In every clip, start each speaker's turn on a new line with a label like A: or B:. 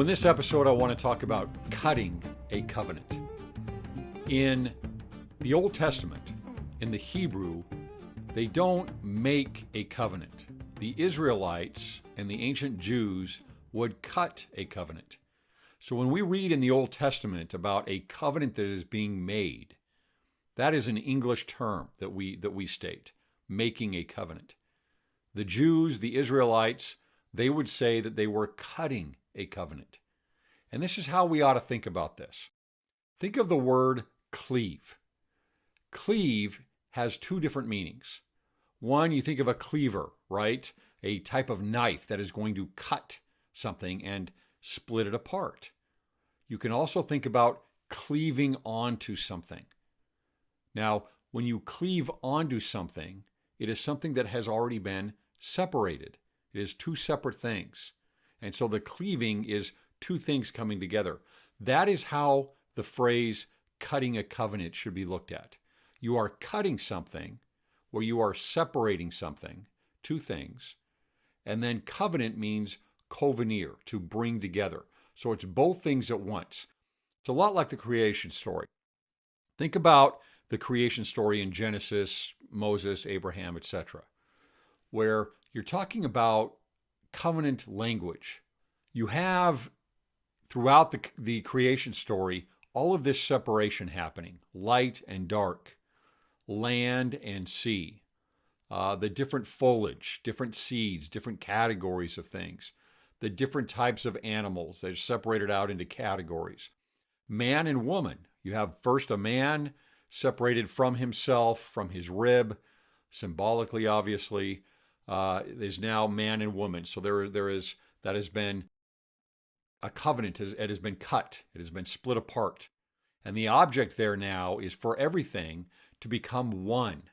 A: this episode, I want to talk about cutting a covenant. In the Old Testament, in the Hebrew, they don't make a covenant. The Israelites and the ancient Jews would cut a covenant. So when we read in the Old Testament about a covenant that is being made, that is an English term that we state, making a covenant. The Jews, the Israelites, they would say that they were cutting a covenant. And this is how we ought to think about this. Think of the word cleave. Cleave has two different meanings. One, you think of a cleaver, right? A type of knife that is going to cut something and split it apart. You can also think about cleaving onto something. Now, when you cleave onto something, it is something that has already been separated. It is two separate things. And so the cleaving is two things coming together. That is how the phrase cutting a covenant should be looked at. You are cutting something where you are separating something, two things. And then covenant means covenir, to bring together. So it's both things at once. It's a lot like the creation story. Think about the creation story in Genesis, Moses, Abraham, etc., where you're talking about covenant language. You have, throughout the creation story, all of this separation happening, light and dark, land and sea, the different foliage, different seeds, different categories of things, the different types of animals that are separated out into categories. Man and woman, you have first a man separated from himself, from his rib, symbolically, obviously. There's now man and woman. So that has been a covenant. It has been cut. It has been split apart. And the object there now is for everything to become one.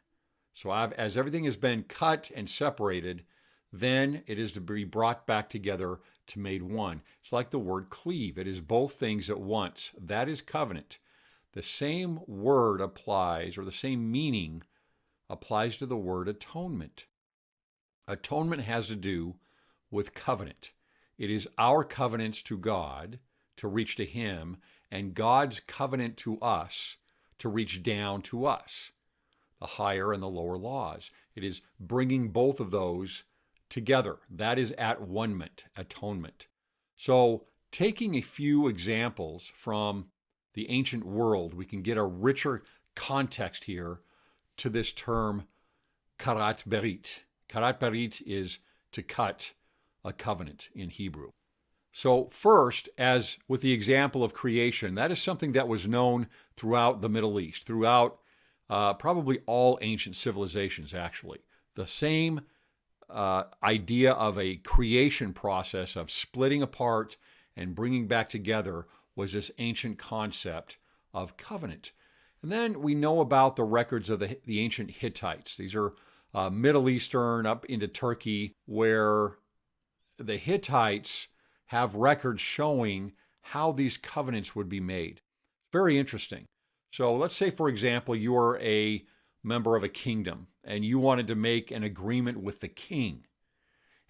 A: So as everything has been cut and separated, then it is to be brought back together to made one. It's like the word cleave. It is both things at once. That is covenant. The same word applies, or the same meaning applies to the word atonement. Atonement has to do with covenant. It is our covenants to God to reach to Him, and God's covenant to us to reach down to us, the higher and the lower laws. It is bringing both of those together. That is at-one-ment, atonement. So taking a few examples from the ancient world, we can get a richer context here to this term Karat Berit. Karat Berit is to cut a covenant in Hebrew. So first, as with the example of creation, that is something that was known throughout the Middle East, throughout probably all ancient civilizations, actually. The same idea of a creation process of splitting apart and bringing back together was this ancient concept of covenant. And then we know about the records of the ancient Hittites. These are Middle Eastern up into Turkey, where the Hittites have records showing how these covenants would be made. Very interesting. So let's say, for example, you are a member of a kingdom and you wanted to make an agreement with the king.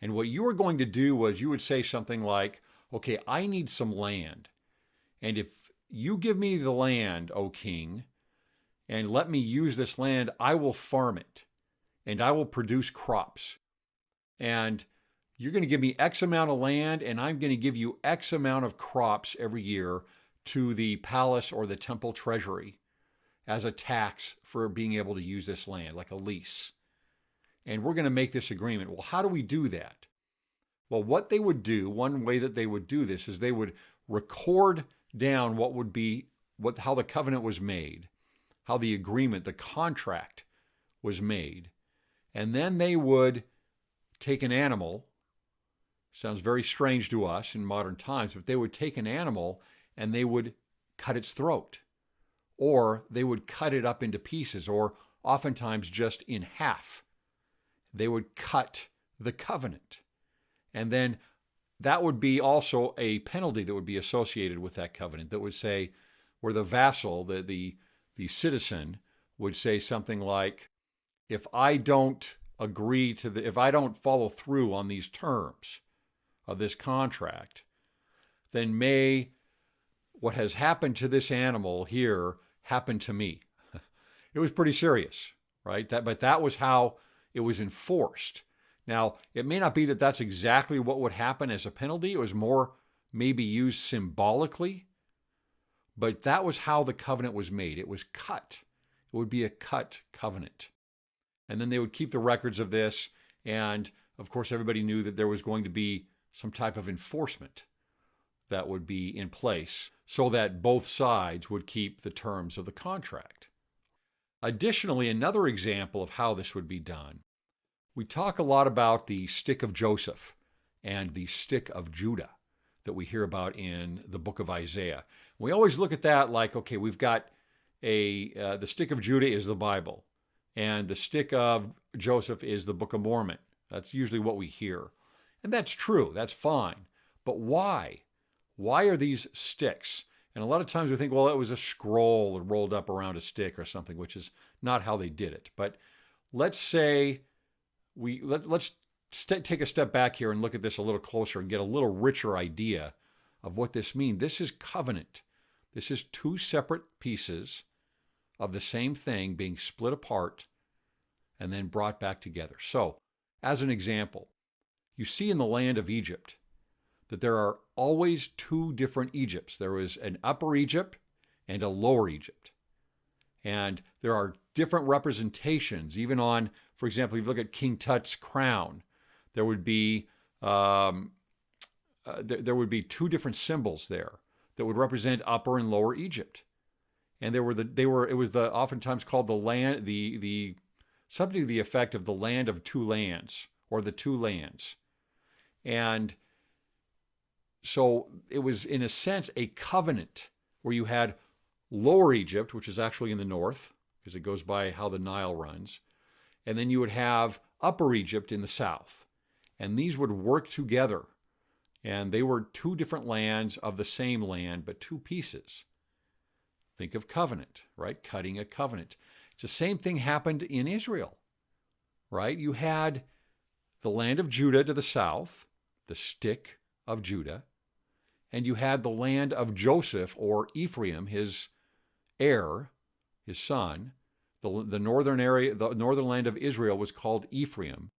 A: And what you were going to do was you would say something like, okay, I need some land. And if you give me the land, O king, and let me use this land, I will farm it and I will produce crops. And you're going to give me X amount of land, and I'm going to give you X amount of crops every year to the palace or the temple treasury as a tax for being able to use this land, like a lease. And we're going to make this agreement. Well, how do we do that? Well, what they would do, one way that they would do this is they would record down how the covenant was made, how the agreement, the contract was made. And then they would take an animal. Sounds very strange to us in modern times, but they would take an animal and they would cut its throat, or they would cut it up into pieces, or oftentimes just in half. They would cut the covenant. And then that would be also a penalty that would be associated with that covenant that would say, where the vassal, the citizen, would say something like, if I don't if I don't follow through on these terms of this contract, then may what has happened to this animal here happen to me. It was pretty serious, right? But that was how it was enforced. Now, it may not be that that's exactly what would happen as a penalty. It was more maybe used symbolically, but that was how the covenant was made. It was cut. It would be a cut covenant. And then they would keep the records of this, and of course everybody knew that there was going to be some type of enforcement that would be in place so that both sides would keep the terms of the contract. Additionally, another example of how this would be done, we talk a lot about the stick of Joseph and the stick of Judah that we hear about in the book of Isaiah. We always look at that like, okay, we've got the stick of Judah is the Bible, and the stick of Joseph is the Book of Mormon. That's usually what we hear. And that's true, that's fine. But why? Why are these sticks? And a lot of times we think, well, it was a scroll rolled up around a stick or something, which is not how they did it. But let's say let's take a step back here and look at this a little closer and get a little richer idea of what this means. This is covenant. This is two separate pieces of the same thing being split apart and then brought back together. So, as an example, you see in the land of Egypt that there are always two different Egypts. There is an upper Egypt and a lower Egypt. And there are different representations, even on, for example, if you look at King Tut's crown, there would be two different symbols there that would represent upper and lower Egypt. And it was oftentimes called the land, the something to the effect of the land of two lands, or the two lands. And so it was, in a sense, a covenant where you had Lower Egypt, which is actually in the north, because it goes by how the Nile runs, and then you would have Upper Egypt in the south. And these would work together. And they were two different lands of the same land, but two pieces. Think of covenant, right? Cutting a covenant. It's the same thing happened in Israel, right? You had the land of Judah to the south, the stick of Judah, and you had the land of Joseph, or Ephraim, his heir, his son. The northern area, the northern land of Israel was called Ephraim,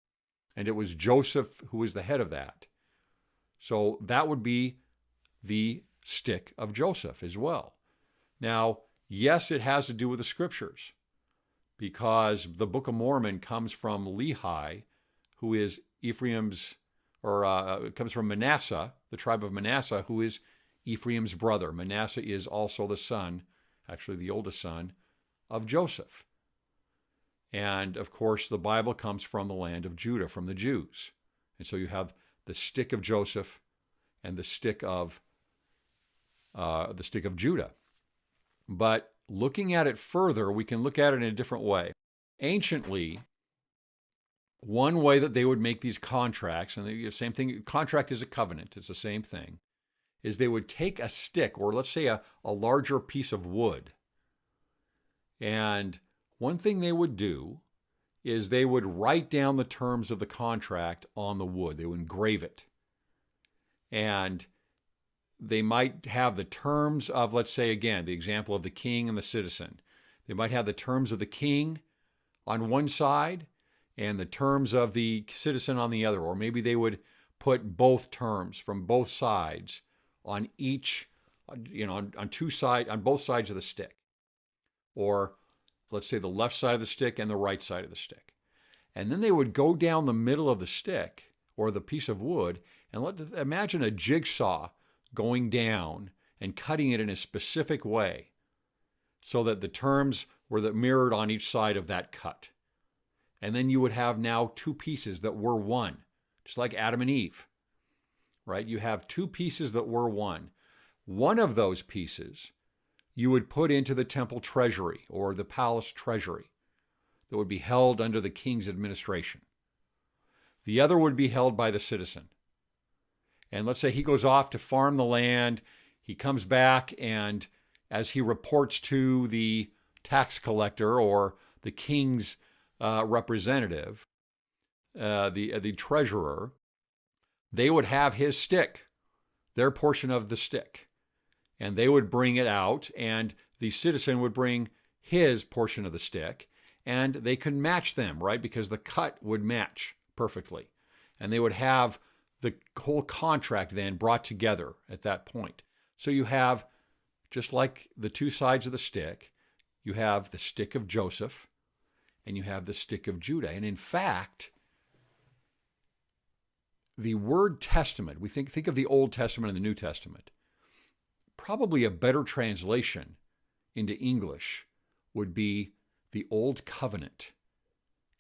A: and it was Joseph who was the head of that. So that would be the stick of Joseph as well. Now, yes, it has to do with the Scriptures, because the Book of Mormon comes from Lehi, who is Ephraim's, or comes from Manasseh, the tribe of Manasseh, who is Ephraim's brother. Manasseh is also the son, actually the oldest son, of Joseph. And, of course, the Bible comes from the land of Judah, from the Jews. And so you have the stick of Joseph and the stick of Judah. But looking at it further, we can look at it in a different way. Anciently, one way that they would make these contracts, and the same thing, contract is a covenant, it's the same thing, is they would take a stick, or let's say a larger piece of wood. And one thing they would do is they would write down the terms of the contract on the wood. They would engrave it. And they might have the terms of, let's say again, the example of the king and the citizen. They might have the terms of the king on one side and the terms of the citizen on the other. Or maybe they would put both terms from both sides on each, on both sides of the stick. Or let's say the left side of the stick and the right side of the stick. And then they would go down the middle of the stick, or the piece of wood, and imagine a jigsaw going down and cutting it in a specific way so that the terms were mirrored on each side of that cut. And then you would have now two pieces that were one, just like Adam and Eve, right? You have two pieces that were one. One of those pieces you would put into the temple treasury, or the palace treasury, that would be held under the king's administration. The other would be held by the citizen. And let's say he goes off to farm the land, he comes back, and as he reports to the tax collector or the king's representative, the treasurer, they would have his stick their portion of the stick, and they would bring it out, and the citizen would bring his portion of the stick, and they could match them, right? Because the cut would match perfectly. And they would have the whole contract then brought together at that point. So you have, just like the two sides of the stick, you have the stick of Joseph and you have the stick of Judah. And in fact, the word testament, we think of the Old Testament and the New Testament, probably a better translation into English would be the Old Covenant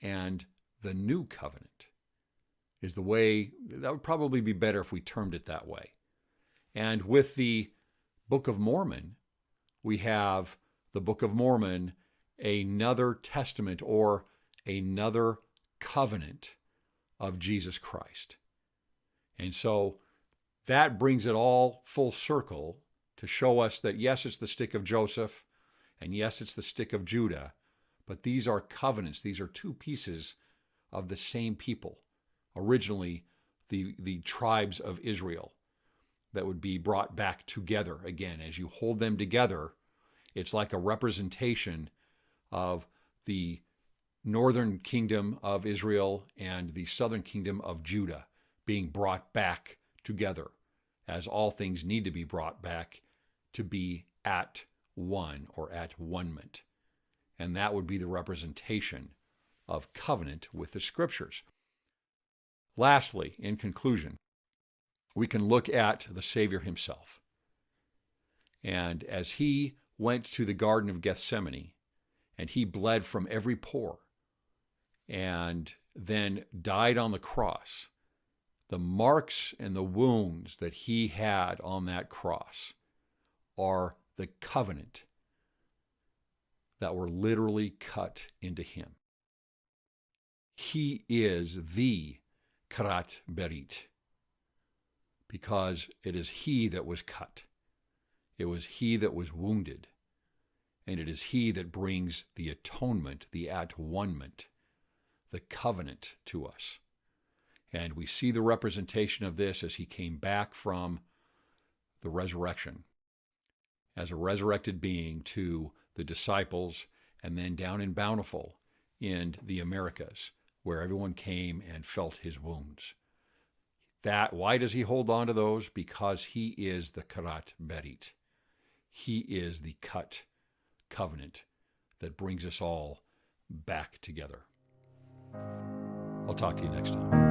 A: and the New Covenant is the way. That would probably be better if we termed it that way. And with the Book of Mormon, we have the Book of Mormon, another testament or another covenant of Jesus Christ. And so that brings it all full circle to show us that yes, it's the stick of Joseph, and yes, it's the stick of Judah, but these are covenants. These are two pieces of the same people, originally the tribes of Israel, that would be brought back together again. As you hold them together, it's like a representation of the northern kingdom of Israel and the southern kingdom of Judah being brought back together, as all things need to be brought back to be at one or at one-ment. And that would be the representation of covenant with the Scriptures. Lastly, in conclusion, we can look at the Savior himself. And as he went to the Garden of Gethsemane, and he bled from every pore, and then died on the cross, the marks and the wounds that he had on that cross are the covenant that were literally cut into him. He is the Karat Berit, because it is he that was cut. It was he that was wounded. And it is he that brings the atonement, the at-one-ment, the covenant to us. And we see the representation of this as he came back from the resurrection, as a resurrected being to the disciples, and then down in Bountiful in the Americas, where everyone came and felt his wounds. Why does he hold on to those? Because he is the Karat Berit. He is the cut covenant that brings us all back together. I'll talk to you next time.